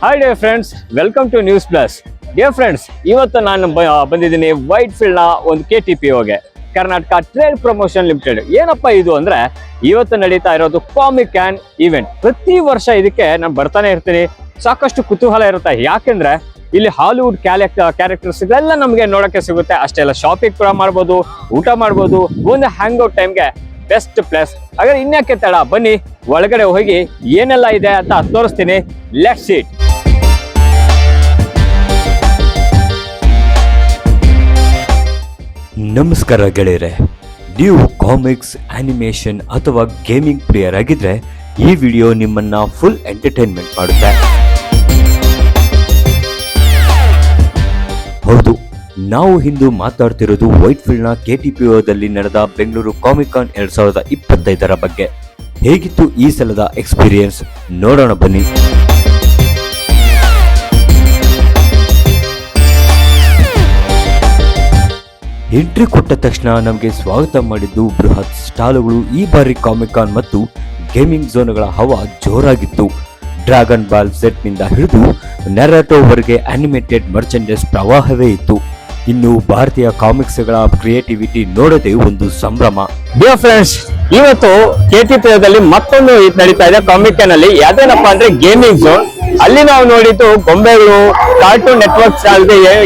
Hi dear friends, welcome to news plus. Dear friends, ಇವತ್ತು ನಾನು ಬಂದಿದ್ದೀನಿ ವೈಟ್ ಫೀಲ್ಡ್ ನ ಒಂದು KTPOಗೆ, ಕರ್ನಾಟಕ ಟ್ರೇಡ್ ಪ್ರಮೋಷನ್ ಲಿಮಿಟೆಡ್. ಏನಪ್ಪಾ ಇದು ಅಂದ್ರೆ, ಇವತ್ತು ನಡೀತಾ ಇರೋದು ಕಾಮಿಕ್ ಆ್ಯಂಡ್ ಇವೆಂಟ್. ಪ್ರತಿ ವರ್ಷ ಇದಕ್ಕೆ ನಾನು ಬರ್ತಾನೆ ಇರ್ತೀನಿ. ಸಾಕಷ್ಟು ಕುತೂಹಲ ಇರುತ್ತೆ, ಯಾಕೆಂದ್ರೆ ಇಲ್ಲಿ ಹಾಲಿವುಡ್ ಕ್ಯಾರೆಕ್ಟರ್ಸ್ ಎಲ್ಲ ನಮಗೆ ನೋಡಕ್ಕೆ ಸಿಗುತ್ತೆ. ಅಷ್ಟೇ ಅಲ್ಲ, ಶಾಪಿಂಗ್ ಕೂಡ ಮಾಡ್ಬೋದು, ಊಟ ಮಾಡ್ಬೋದು. ಒಂದು ಹ್ಯಾಂಗ್ ಔಟ್ ಟೈಮ್ಗೆ ಬೆಸ್ಟ್ ಪ್ಲೇಸ್. ಹಾಗಾದ್ರೆ ಇನ್ಯಾಕೆ ತಡ, ಬನ್ನಿ ಒಳಗಡೆ ಹೋಗಿ ಏನೆಲ್ಲ ಇದೆ ಅಂತ ತೋರಿಸ್ತೀನಿ. Let's it. ನಮಸ್ಕಾರ ಗೆಳೆಯರೆ, ನೀವು ಕಾಮಿಕ್ಸ್, ಆನಿಮೇಷನ್ ಅಥವಾ ಗೇಮಿಂಗ್ ಪ್ಲೇಯರ್ ಆಗಿದ್ರೆ ಈ ವಿಡಿಯೋ ನಿಮ್ಮನ್ನ ಫುಲ್ ಎಂಟರ್ಟೈನ್ಮೆಂಟ್ ಮಾಡುತ್ತೆ. ಹೌದು, ನಾವು ಇಂದು ಮಾತಾಡ್ತಿರೋದು ವೈಟ್ ಫೀಲ್ಡ್ ನ KTPOದಲ್ಲಿ ನಡೆದ ಬೆಂಗಳೂರು ಕಾಮಿಕ್ ಕಾನ್ 2025ರ ಬಗ್ಗೆ. ಹೇಗಿತ್ತು ಈ ಸಲದ ಎಕ್ಸ್ಪೀರಿಯನ್ಸ್ ನೋಡೋಣ ಬನ್ನಿ. ಎಂಟ್ರಿ ಕೊಟ್ಟ ತಕ್ಷಣ ನಮಗೆ ಸ್ವಾಗತ ಮಾಡಿದ್ದು ಬೃಹತ್ ಸ್ಟಾಲ್ಗಳು. ಈ ಬಾರಿ ಕಾಮಿಕ್ ಕಾನ್ ಮತ್ತು ಗೇಮಿಂಗ್ ಝೋನ್ಗಳ ಹವಾ ಜೋರಾಗಿತ್ತು. ಡ್ರ್ಯಾಗನ್ ಬಾಲ್ ಸೆಟ್ ನಿಂದ ಹಿಡಿದು ನೆರಾಟೋವರೆಗೆ ಅನಿಮೇಟೆಡ್ ಮರ್ಚೆಂಡೈಸ್ ಪ್ರವಾಹವೇ ಇತ್ತು. ಇನ್ನು ಭಾರತೀಯ ಕಾಮಿಕ್ಸ್ಗಳ ಕ್ರಿಯೇಟಿವಿಟಿ ನೋಡದೆ ಒಂದು ಸಂಭ್ರಮ. ಡಿಯರ್ ಫ್ರೆಂಡ್ಸ್, ಇವತ್ತು KTPOದಲ್ಲಿ ಮತ್ತೊಂದು ನಡೀತಾ ಇದೆ ಕಾಮಿಕ್ ನಲ್ಲಿ. ಯಾವ್ದೇನಪ್ಪಾ ಅಂದ್ರೆ ಗೇಮಿಂಗ್ ಝೋನ್. ಅಲ್ಲಿ ನಾವು ನೋಡಿದ್ದು ಗೊಂಬೆಗಳು, ಕಾರ್ಟೂನ್ ನೆಟ್ವರ್ಕ್ಸ್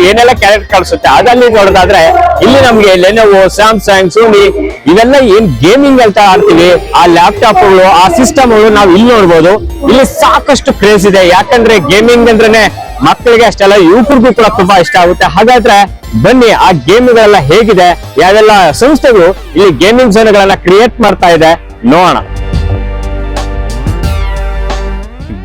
ಏನೆಲ್ಲ ಕ್ಯಾರೆಕ್ಟರ್ ಕಾಣಿಸುತ್ತೆ ಅದಲ್ಲಿ ನೋಡೋದಾದ್ರೆ, ಇಲ್ಲಿ ನಮ್ಗೆ ಲೆನೋವೋ, ಸ್ಯಾಮ್ಸಂಗ್, ಸೋನಿ ಇವೆಲ್ಲ ಏನ್ ಗೇಮಿಂಗ್ ಅಂತ ಆಡ್ತೀವಿ, ಆ ಲ್ಯಾಪ್ಟಾಪ್ಗಳು, ಆ ಸಿಸ್ಟಮ್ಗಳು ನಾವು ಇಲ್ಲಿ ನೋಡ್ಬೋದು. ಇಲ್ಲಿ ಸಾಕಷ್ಟು ಕ್ರೇಜ್ ಇದೆ, ಯಾಕಂದ್ರೆ ಗೇಮಿಂಗ್ ಅಂದ್ರೇನೆ ಮಕ್ಕಳಿಗೆ ಅಷ್ಟೆಲ್ಲ, ಯುವಕರಿಗೂ ಕೂಡ ತುಂಬಾ ಇಷ್ಟ ಆಗುತ್ತೆ. ಹಾಗಾದ್ರೆ ಬನ್ನಿ, ಆ ಗೇಮ್ಗಳೆಲ್ಲ ಹೇಗಿದೆ, ಯಾವೆಲ್ಲ ಸಂಸ್ಥೆಗಳು ಇಲ್ಲಿ ಗೇಮಿಂಗ್ ಝೋನ್ಗಳನ್ನ ಕ್ರಿಯೇಟ್ ಮಾಡ್ತಾ ಇದೆ ನೋಡೋಣ.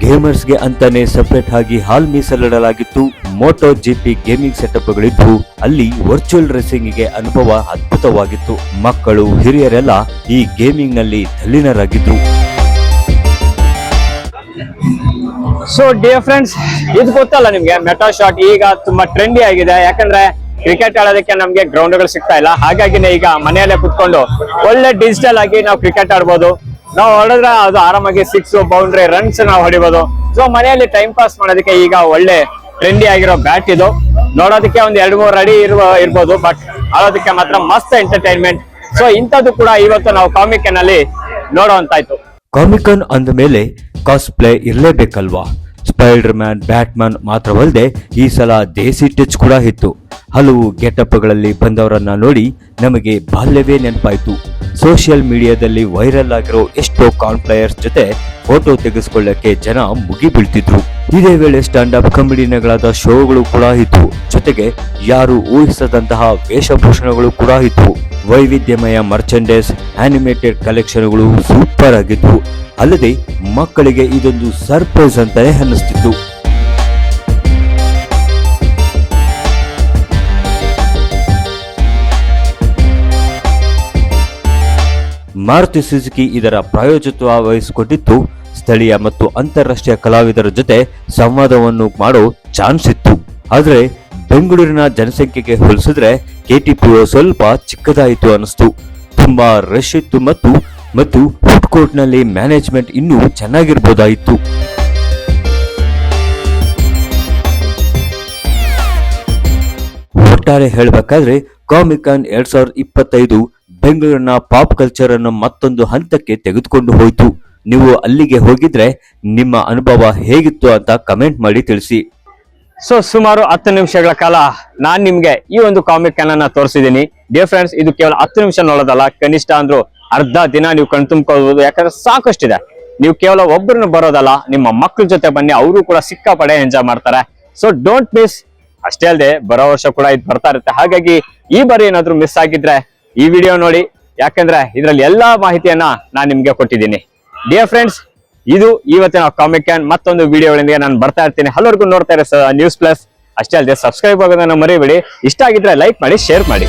ಗೇಮರ್ಸ್ಗೆ ಅಂತಾನೆ ಸಪರೇಟ್ ಆಗಿ ಹಾಲ್ ಮೀಸಲಿಡಲಾಗಿತ್ತು. ಮೋಟೋ GP ಗೇಮಿಂಗ್ ಸೆಟಪ್ಗಳಿದ್ವು. ಅಲ್ಲಿ ವರ್ಚುವಲ್ ರೇಸಿಂಗ್ಗೆ ಅನುಭವ ಅದ್ಭುತವಾಗಿತ್ತು. ಮಕ್ಕಳು, ಹಿರಿಯರೆಲ್ಲ ಈ ಗೇಮಿಂಗ್ ನಲ್ಲಿ ತಲ್ಲೀನರಾಗಿದ್ರು. ಸೊ ಡಿಯರ್ ಫ್ರೆಂಡ್ಸ್, ಇದು ಗೊತ್ತಲ್ಲ ನಿಮ್ಗೆ, ಮೆಟಾ ಶಾಟ್ ಈಗ ತುಂಬಾ ಟ್ರೆಂಡಿ ಆಗಿದೆ. ಯಾಕಂದ್ರೆ ಕ್ರಿಕೆಟ್ ಆಡೋದಕ್ಕೆ ನಮ್ಗೆ ಗ್ರೌಂಡ್ಗಳು ಸಿಗ್ತಾ ಇಲ್ಲ. ಹಾಗಾಗಿನೇ ಈಗ ಮನೆಯಲ್ಲೇ ಕುತ್ಕೊಂಡು ಒಳ್ಳೆ ಡಿಜಿಟಲ್ ಆಗಿ ನಾವು ಕ್ರಿಕೆಟ್ ಆಡ್ಬೋದು. ನಾವು ಹೊಡೆದ್ರೆ ಅದು ಆರಾಮಾಗಿ 6 ಬೌಂಡ್ರಿ ರನ್ಸ್ ನಾವು ಹೊಡಿಬೋದು. ಸೊ ಮನೆಯಲ್ಲಿ ಟೈಮ್ ಪಾಸ್ ಮಾಡೋದಕ್ಕೆ ಈಗ ಒಳ್ಳೆ ಟ್ರೆಂಡಿ ಆಗಿರೋ ಬ್ಯಾಟ್ ಇದು. ನೋಡೋದಕ್ಕೆ ಒಂದು 2-3 ಅಡಿ ಇರ್ಬೋದು, ಬಟ್ ಆಡೋದಕ್ಕೆ ಮಾತ್ರ ಮಸ್ತ್ ಎಂಟರ್ಟೈನ್ಮೆಂಟ್. ಸೊ ಇಂಥದ್ದು ಕೂಡ ಇವತ್ತು ನಾವು ಕಾಮಿಕ್ ನಲ್ಲಿ ನೋಡುವಂತಾಯ್ತು. ಕಾಮಿಕ್ ಕಾನ್ ಅಂದ ಮೇಲೆ ಕಾಸ್ಪ್ಲೇ ಇರಲೇಬೇಕಲ್ವಾ? ಸ್ಪೈಡರ್ ಮ್ಯಾನ್, ಬ್ಯಾಟ್ಮನ್ ಮಾತ್ರವಲ್ಲದೆ ಈ ಸಲ ದೇಸಿ ಟಚ್ ಕೂಡ ಇತ್ತು. ಹಲವು ಗೆಟಪ್ಗಳಲ್ಲಿ ಬಂದವರನ್ನ ನೋಡಿ ನಮಗೆ ಬಾಲ್ಯವೇ ನೆನಪಾಯ್ತು. ಸೋಷಿಯಲ್ ಮೀಡಿಯಾದಲ್ಲಿ ವೈರಲ್ ಆಗಿರೋ ಎಷ್ಟೋ ಕಾನ್ ಪ್ಲೇಯರ್ಸ್ ಜೊತೆ ಫೋಟೋ ತೆಗೆಸಿಕೊಳ್ಳಕ್ಕೆ ಜನ ಮುಗಿ ಬೀಳ್ತಿದ್ರು. ಇದೇ ವೇಳೆ ಸ್ಟ್ಯಾಂಡ್ ಅಪ್ ಕಾಮಿಡಿನಗಳಾದ ಶೋಗಳು ಕೂಡ ಇದ್ವು. ಜೊತೆಗೆ ಯಾರು ಊಹಿಸದಂತಹ ವೇಷಭೂಷಣಗಳು ಕೂಡ ಇದ್ವು. ವೈವಿಧ್ಯಮಯ ಮರ್ಚೆಂಡೈಸ್, ಆನಿಮೇಟೆಡ್ ಕಲೆಕ್ಷನ್ಗಳು ಸೂಪರ್ ಆಗಿದ್ವು. ಅಲ್ಲದೆ ಮಕ್ಕಳಿಗೆ ಇದೊಂದು ಸರ್ಪ್ರೈಸ್ ಅಂತಾನೆ ಅನ್ನಿಸ್ತಿತ್ತು. ಮಾರುತಿ ಸುಜುಕಿ ಇದರ ಪ್ರಾಯೋಜಕತ್ವ ವಹಿಸಿಕೊಂಡಿದ್ದು. ಸ್ಥಳೀಯ ಮತ್ತು ಅಂತಾರಾಷ್ಟ್ರೀಯ ಕಲಾವಿದರ ಜೊತೆ ಸಂವಾದವನ್ನು ಮಾಡೋ ಚಾನ್ಸ್ ಇತ್ತು. ಆದ್ರೆ ಬೆಂಗಳೂರಿನ ಜನಸಂಖ್ಯೆಗೆ ಹೋಲಿಸಿದ್ರೆ KTPO ಸ್ವಲ್ಪ ಚಿಕ್ಕದಾಯಿತು ಅನಿಸ್ತು. ತುಂಬಾ ರಶ್ ಇತ್ತು ಮತ್ತು ಫುಡ್ ಕೋರ್ಟ್ ನಲ್ಲಿ ಮ್ಯಾನೇಜ್ಮೆಂಟ್ ಇನ್ನೂ ಚೆನ್ನಾಗಿರ್ಬೋದಾಯಿತು. ಒಟ್ಟಾರೆ ಹೇಳಬೇಕಾದ್ರೆ ಕಾಮಿಕ್ ಕಾನ್ 2025 ಬೆಂಗಳೂರಿನ ಪಾಪ್ ಕಲ್ಚರ್ ಅನ್ನು ಮತ್ತೊಂದು ಹಂತಕ್ಕೆ ತೆಗೆದುಕೊಂಡು ಹೋಯಿತು. ನೀವು ಅಲ್ಲಿಗೆ ಹೋಗಿದ್ರೆ ನಿಮ್ಮ ಅನುಭವ ಹೇಗಿತ್ತು ಅಂತ ಕಮೆಂಟ್ ಮಾಡಿ ತಿಳಿಸಿ. ಸೊ ಸುಮಾರು 10 ನಿಮಿಷಗಳ ಕಾಲ ನಾನ್ ನಿಮ್ಗೆ ಈ ಒಂದು ಕಾಮಿಕ್ ಅನ್ನ ತೋರಿಸಿದೀನಿ. ಡಿಯರ್ ಫ್ರೆಂಡ್ಸ್, ಇದು ಕೇವಲ 10 ನಿಮಿಷ ನೋಡೋದಲ್ಲ, ಕನಿಷ್ಠ ಅಂದ್ರೂ ಅರ್ಧ ದಿನ ನೀವು ಕಣ್ತುಂಬ್ಕೋಬಹುದು. ಯಾಕಂದ್ರೆ ಸಾಕಷ್ಟಿದೆ. ನೀವು ಕೇವಲ ಒಬ್ಬರನ್ನ ಬರೋದಲ್ಲ, ನಿಮ್ಮ ಮಕ್ಕಳ ಜೊತೆ ಬನ್ನಿ, ಅವರು ಕೂಡ ಸಿಕ್ಕಾಪಡೆ ಎಂಜಾಯ್ ಮಾಡ್ತಾರೆ. So don't miss. ಅಷ್ಟೇ ಅಲ್ಲದೆ ಬರೋ ವರ್ಷ ಕೂಡ ಇದು ಬರ್ತಾ ಇರುತ್ತೆ. ಹಾಗಾಗಿ ಈ ಬಾರಿ ಏನಾದ್ರು ಮಿಸ್ ಆಗಿದ್ರೆ ಈ ವಿಡಿಯೋ ನೋಡಿ, ಯಾಕಂದ್ರೆ ಇದರಲ್ಲಿ ಎಲ್ಲಾ ಮಾಹಿತಿಯನ್ನ ನಾನು ನಿಮ್ಗೆ ಕೊಟ್ಟಿದ್ದೀನಿ. ಡಿಯರ್ ಫ್ರೆಂಡ್ಸ್, ಇದು ಇವತ್ತಿನ ಕಾಮಿಕ್ ಕ್ಯಾನ್. ಮತ್ತೊಂದು ವಿಡಿಯೋಗಳಿಂದ ನಾನು ಬರ್ತಾ ಇರ್ತೀನಿ. ಹಲವರೆಗೂ ನೋಡ್ತಾ ಇರೋ ನ್ಯೂಸ್ ಪ್ಲಸ್. ಅಷ್ಟೇ ಅಲ್ಲದೆ ಸಬ್ಸ್ಕ್ರೈಬ್ ಆಗೋದನ್ನ ಮರಿಬೇಡಿ. ಇಷ್ಟ ಆಗಿದ್ರೆ ಲೈಕ್ ಮಾಡಿ, ಶೇರ್ ಮಾಡಿ.